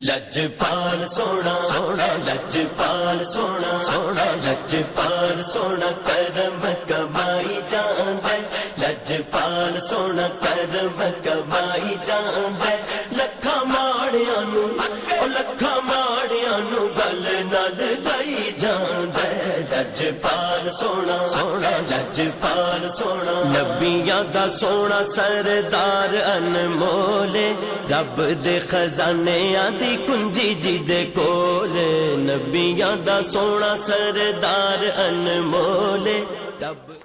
लजपाल सोना सोना लजपाल सोना सोना लजपाल सोना करम कमाई जांद लजपाल सोना करम कमाई जांद लखा माड़ियां नू लखा माड़ियां नू गल नाल लाई जांद लजपाल सोना सोना लजपाल सोना नबियां दा सोना सरदार अनमोले रब दे खजाने दी कुंजी जी दे कोले नबियां दा सोना सरदार अनमोले रब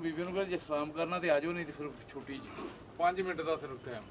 बीबी ਨੂੰ ਜੇ ਸਲਾਮ ਕਰਨਾ ਤੇ ਆਜੋ ਨਹੀਂ ਤੇ ਫਿਰ ਛੋਟੀ ਜੀ 5 ਮਿੰਟ ਦਾ ਸਿਰਫ ਟਾਈਮ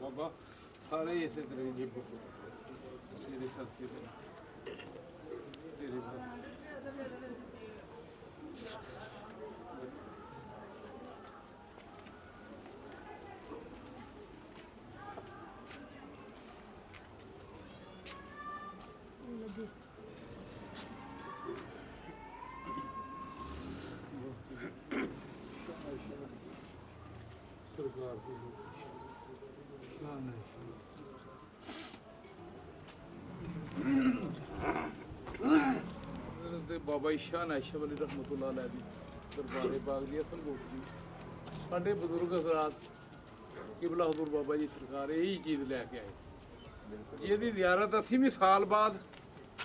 बाबा सारे इसे तरह जी तेरे सत्य तेरे सरकार बाबा शाह नाशा वाली रहमतुल्लाह अलैह दी दरबारे बाग दी असल गोठी साढ़े बजुर्ग हजरात किबला हजूर बाबा जी सरकार यही चीज़ लैके आए जिहदी ज़ियारत असीं भी साल बाद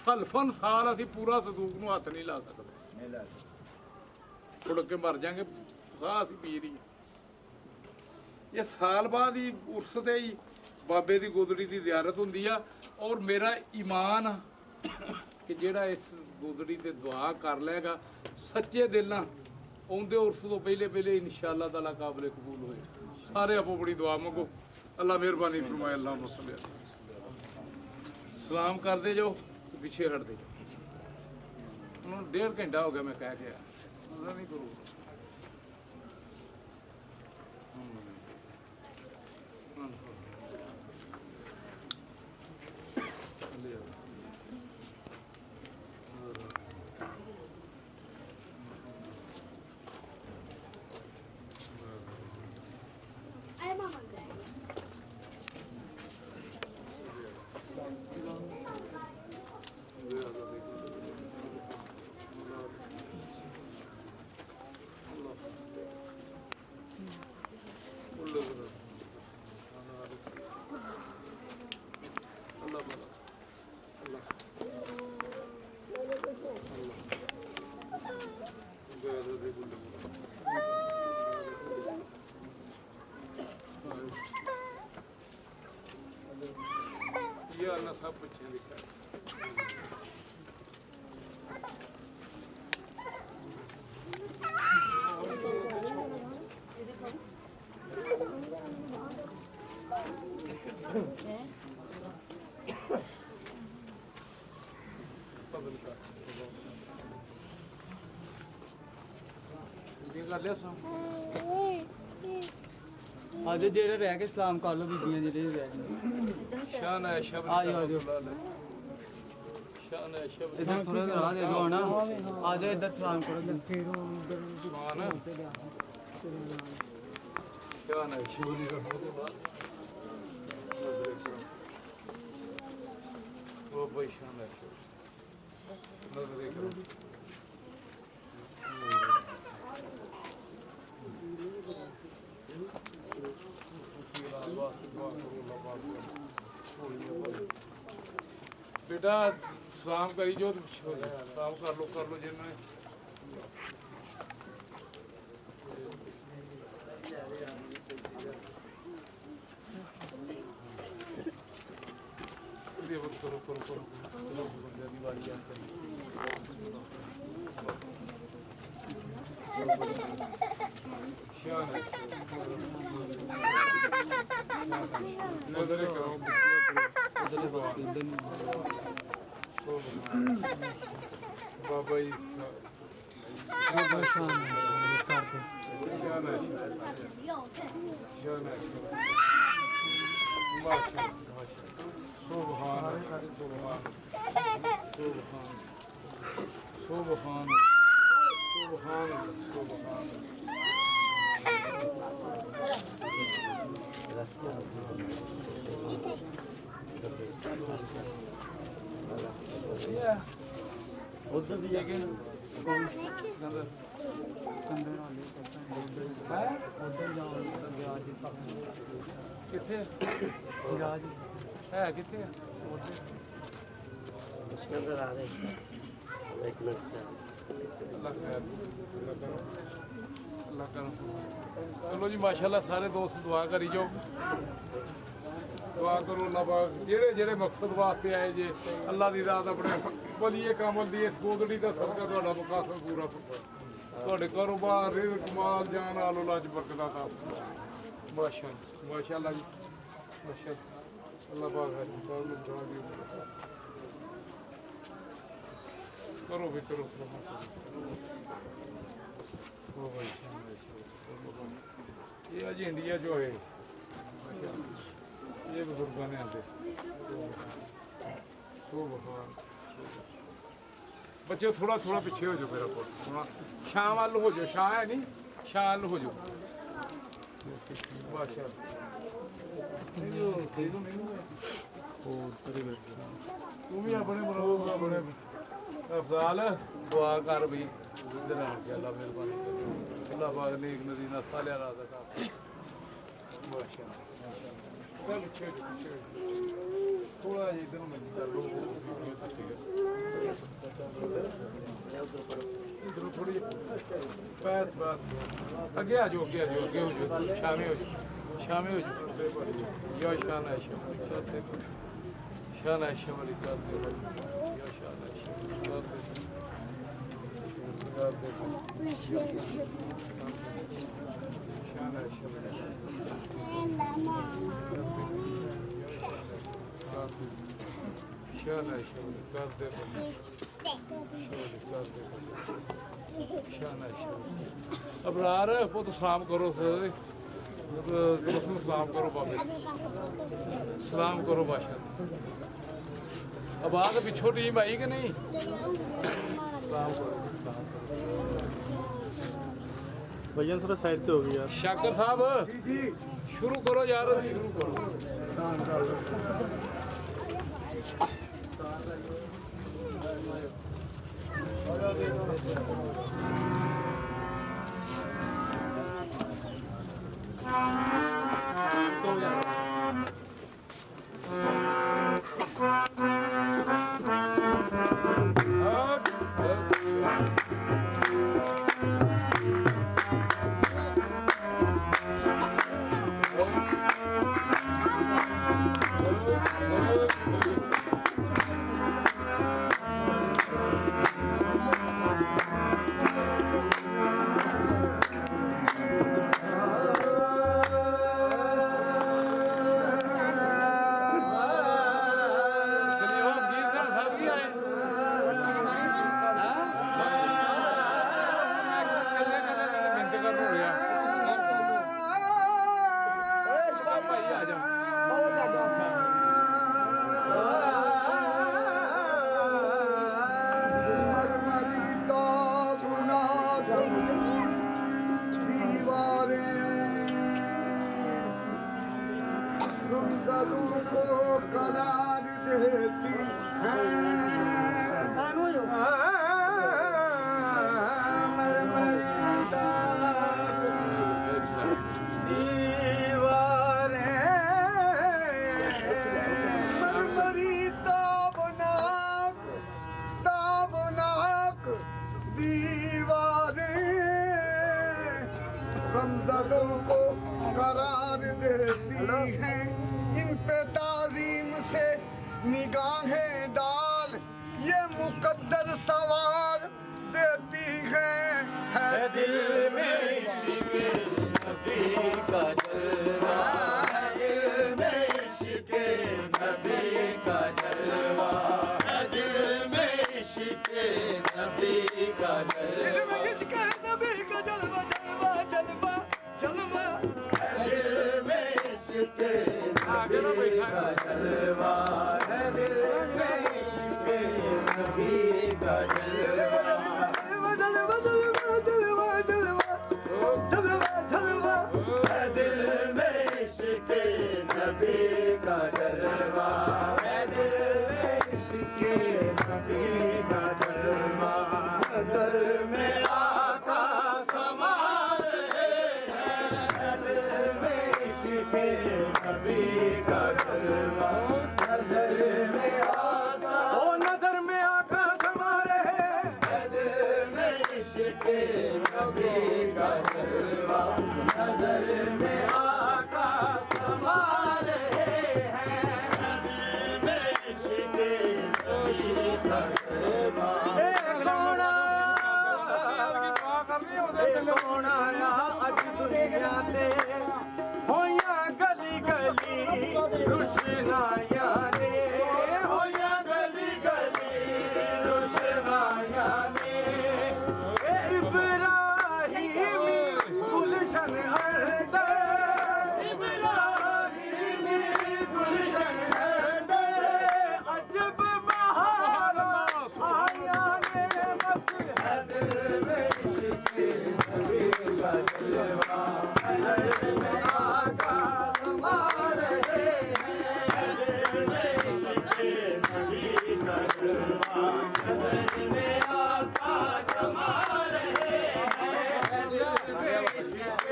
हल्फन साल असीं पूरा संदूक नूं हत्थ नहीं ला सकते उड़ के मर जाएंगे साह असीं पी रही ये साल बाद ही उर्स ते ही बाबे की गोदड़ी की ज़ियारत हुंदी आ और मेरा ईमान कि जिहड़ा इस गोदड़ी ते दुआ कर लेगा सच्चे दिल नाल आउंदे उर्स तो पहले पहले इंशाअल्लाह ताला काबिल कबूल होए सारे आपो अपनी दुआ मंगो अल्लाह मेहरबानी फरमाए अल्लाह मसल्ले सलाम करते जाओ पिछे हटते जाओ उन्होंने 1.5 घंटा हो गया मैं कह के आया नहीं करूँ ये अल्लाह सब बच्चे दिखा आज जेड़े रह के सलाम कर लो बीबियां जेड़े रह गए शान है शब्द आ जाओ शान है शब्द इधर थोड़ा राह दे दो ना आ जाओ इधर सलाम करो सुभान शान है शब्द रहमतुल्लाह वो भाई शान है शब्द नजर करो बेटा सलाम करी जो सलाम कर लो जिन्हें करो शान है नजर करो बाबा जी शान करके शान है सुभान सुभान सुभान सुभान उधर भी जाके उधर जाओ रियाज किथे रियाज है किथे उसके अंदर आ रहे एक मिनट अल्लाह खैर अल्लाह करो चलो जी माशाल्लाह सारे दोस्त दुआ करी जाओ दुआ करो अल्लाह पाक जेड़े जेड़े मकसद वास्ते आए जे अल्लाह दी रात अपने बलिए कामल दी गोदड़ी दा सदका ਤੁਹਾਡਾ मकासद पूरा ਤੁਹਾਡੇ ਕਾਰੋਬਾਰ ਰਿਜ਼ਕ ਮਾਲ ਜਾਨ ਆਲ ਔਲਾਦ ਚ ਬਰਕਤ ਤਾ माशाल्लाह जी माशाल्लाह अल्लाह पाक है करो भी करो ओ भाई ये आज इंडिया जो है ये बुजुर्गों ने आते बच्चे थोड़ा थोड़ा पीछे हो जाओ मेरा पुट थोड़ा शाम वाल हो जाओ शाह है नहीं शाह वाल हो जाओ तू भी अपने बनाओ अपने अफजाल दुआ कर भी इधर आ के अल्लाह मेहरबानी करे अल्लाह पाक नेक नदीना सालिया राज़ का माशाअल्लाह सब अच्छे थोड़ा इधर में इधर थोड़ी बस बस आगे आ जाओ आगे हो जाओ शामिल हो जाओ या शान है शान है शमली कर दे या शान है शान है शमली शान है शमली कर दे शान है शमली अबरार पुत सलाम करो सर सलाम करो बाबे सलाम करो बादशाह अब आ तो पिछो टीम आई कि नहीं सलाम करो भैया थोड़ा साइड से हो गया यार शाकर साहब शुरू करो यार शुरू करो हाँ गमज़दों को करार देती हैं, इन पे ताज़ीम से निगाहें डाल ये मुकद्दर सवार देती हैं। है दिल में इश्क़ नबी का जलवा, है दिल में इश्क़ नबी का जलवा, है दिल में इश्क़ नबी का जलवा, दिल में इश्क़ नबी का जलवा, जलवा जलवा जलवा, है दिल में इश्क़ नबी का जलवा, है दिल में इश्क़ नबी का जलवा, जलवा जलवा जलवा जलवा जलवा जलवा जलवा, है दिल में इश्क़ नबी का जलवा, है दिल में इश्क़ नबी का जलवा, नज़र में आका समा रहे हैं, है दिल में इश्क़ नबी का जलवा, नज़र में आका, ओ नज़र में आका समा रहे हैं, है दिल में इश्क़ नबी का जलवा, नज़र में आका समा रहे हैं, है दिल में इश्क़ नबी का जलवा। कौन आया अज दुनिया ते होया गली गली रुशनाया ने, होया गली गली रुशनाया ने, इब्राहिमी गुलशन अंदर, इब्राहिमी गुलशन अंदर, अजब बहार आया ने, बस है दिल में इश्क़ नबी का जलवा, नज़र में आका समा रहे हैं, है दिल में इश्क़ नबी का जलवा, नज़र में आका समा रहे हैं, है दिल में इश्क़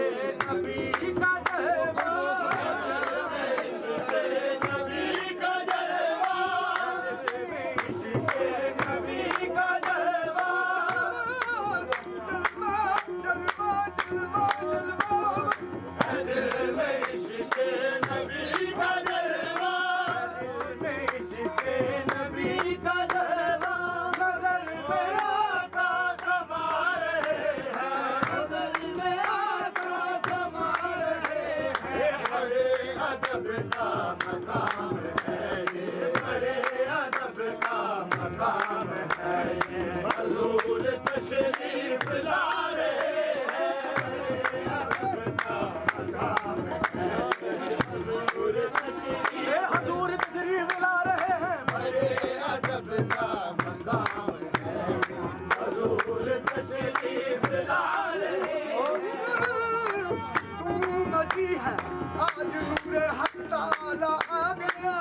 नबी का जलवा, नज़र में इश्क़ नबी का जलवा, दिल में इश्क़ नबी का जलवा, जलवा जलवा जलवा, है दिल में इश्क़ नबी का जलवा, दिल में इश्क़ नबी का जलवा, नज़र में आका समा रहे हैं, नज़र में आका समा रहे हैं, बड़े अदब का मकाम है ये, बड़े अदब का मकाम है ये, हुज़ूर तशरीफ ला रहे हैं, बड़े अदब का मकाम है ये, हुज़ूर तशरीफ ला रहे हैं, बड़े अदब का मकाम है ये, हुज़ूर तशरीफ ला रहे हैं। तू मजी है आज नूर हक ताला आ गया,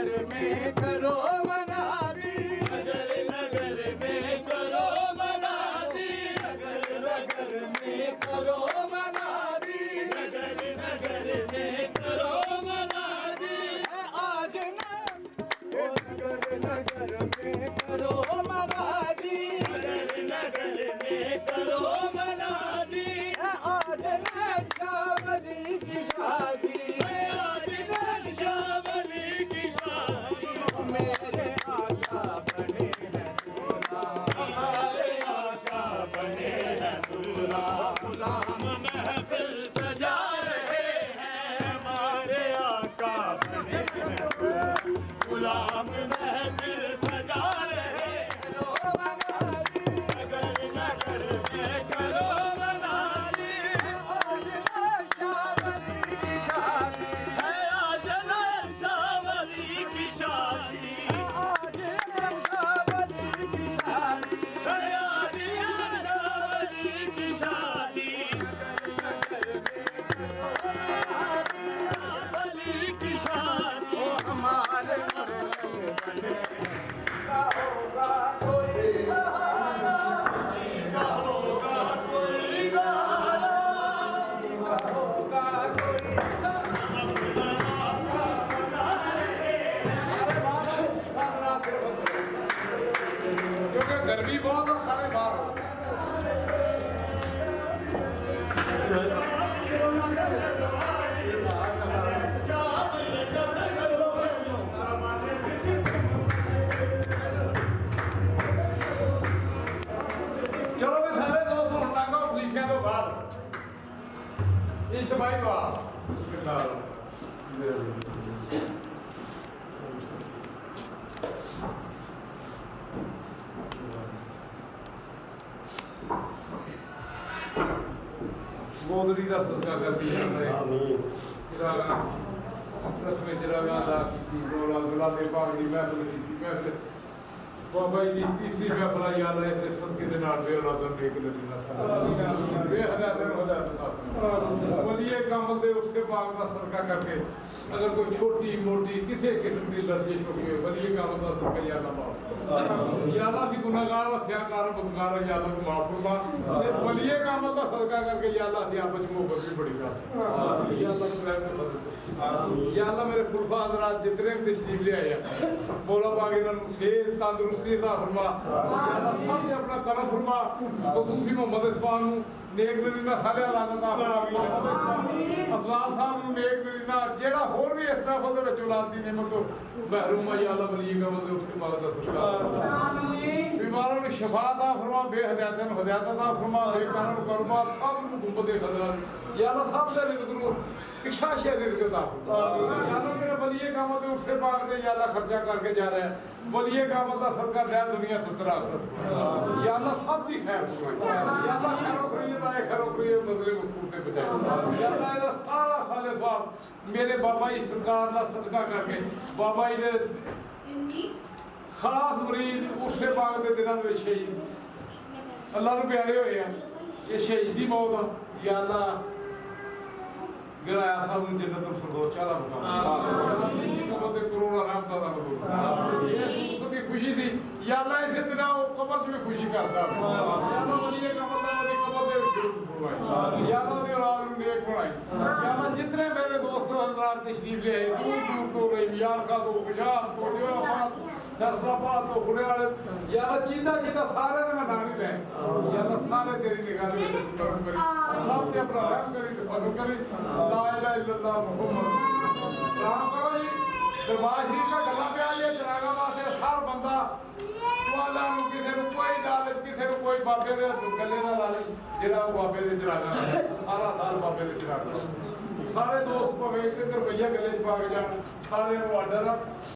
नगर में करो मनादी नगर नगर में करो मनादी नगर नगर में करो मनादी नगर नगर में करो मनादी आज नगर नगर में करो मनादी नगर नगर में करो मनादी आज शावली की शादी आज शावली की शादी मेरे आका बने हैं दूल्हा हमारे आका बने हैं दूल्हा गुलाम महफिल सजा रहे हैं हमारे आका बने हैं दूल्हा गुलाम महफिल सजा रहे हैं नगर नगर में करो मनादी आज शावली की शादी है आज शावली की शादी आज शावली की शादी है आज शावली की शादी शावली की शादी हमारे बने का होगा कोई सहारा का होगा कोई सहारा का होगा कोई क्योंकि गर्मी बहुत और सारे बाहर हो चलो भी सारे दोस्त हटांगा लिखिया तो बाद इस भाई बात गोदड़ी का सदका करती है चिरागा रस्में चिरागा अदा की रोला गुलाबे पाक दी महफिल की महफिल बाबा जी तीसरी महफिल आई आला इस सदके दे नाल बे औलादन नेक नबी दा बे हदायत हदायत वलिए कामल दे उसके पाक दा सदका करके अगर कोई छोटी मोटी किसी किस्म की लर्जिश हो गई वलिए कामल दा सदका या अल्लाह माफ या अल्लाह दी गुनाहगार स्याकार बदकार या अल्लाह को माफ फरमा इस वलिए कामल दा सदका करके या अल्लाह दी आपस में मोहब्बत भी बड़ी कर या अल्लाह रहमत या अल्लाह मेरे फुलफा हजरात जितने भी तशरीफ ले आए मौला पाक इन्होंने सेहत तंदुरुस्ती दा फरमा या अल्लाह सब ने अपना करम फरमा खुसूसी मोहम्मद इस्मान नेक नरीना सारे औलादां दा अफजाल साहब ਨੂੰ नेक नरीना ਜਿਹੜਾ ਹੋਰ ਵੀ ਇਸ ਤਰ੍ਹਾਂ ਦੇ ਵਿੱਚ ਔਲਾਦ ਦੀ नेमत ਤੋਂ महरूम है या अल्लाह वली का मतलब उसके माला दा सदका आमीन बीमारों को शिफा दा फरमा बेहदायतन हदायत दा फरमा बेकानून करबा सब ਨੂੰ गुंबद खजर या अल्लाह सब दे रिज़्क़ ਨੂੰ इच्छा से रिज़्क़ दा या अल्लाह मेरे वली का मतलब उससे पाक दे या अल्लाह खर्चा करके जा रहा है वली का मतलब सदका दे दुनिया सतरा या अल्लाह सब दी खैर फरमाए या अल्लाह खैर खैरियत आए खैर खैरियत बदले मकसूद से बचाए या अल्लाह इहदा सारा साले साहब मेरे बाबा जी सरकार दा सदका करके बाबा जी दे खास मुरीद उससे पाक दे दिनां दे शहीद अल्लाह नूं प्यारे होए हैं ये शहीदी मौत या अल्लाह गिराया साहब ने जन्नत फिरदौस चाला मुकाम आमीन कबर करोड़ा रहमत दा नज़र ये उसकी खुशी थी या अल्लाह इसे तेरा कब्र में खुशी करता या अल्लाह वली का मतलब ओदी कब्र दे विच फरमाए या अल्लाह दी औलाद नूं नेक बनाए या अल्लाह जितने मेरे दोस्त हज़रात तशरीफ ले आए दूर दूर तो रियाद का तो गुजरात तो देवाबाद नसराबाद तो खुड़ेवाले या अल्लाह चीता चीता सारे ने मैं नाम ही ले या अल्लाह सारे तेरी निगाह में करम करी सब से अपना रहम करी फजल करी ला इलाहा इल्लल्लाह मुहम्मद राम करो जी दरबार शरीफ का गला पे आ ये जनागा वास्ते हर बंदा वाला नु किसे नु कोई लालच किसे नु कोई बाबे दे गले दा लालच जेड़ा वो बाबे दे जनागा सारा साल बाबे दे जनागा सारे दोस्त भावे एक रुपया गले च पा के जान सारे नु आर्डर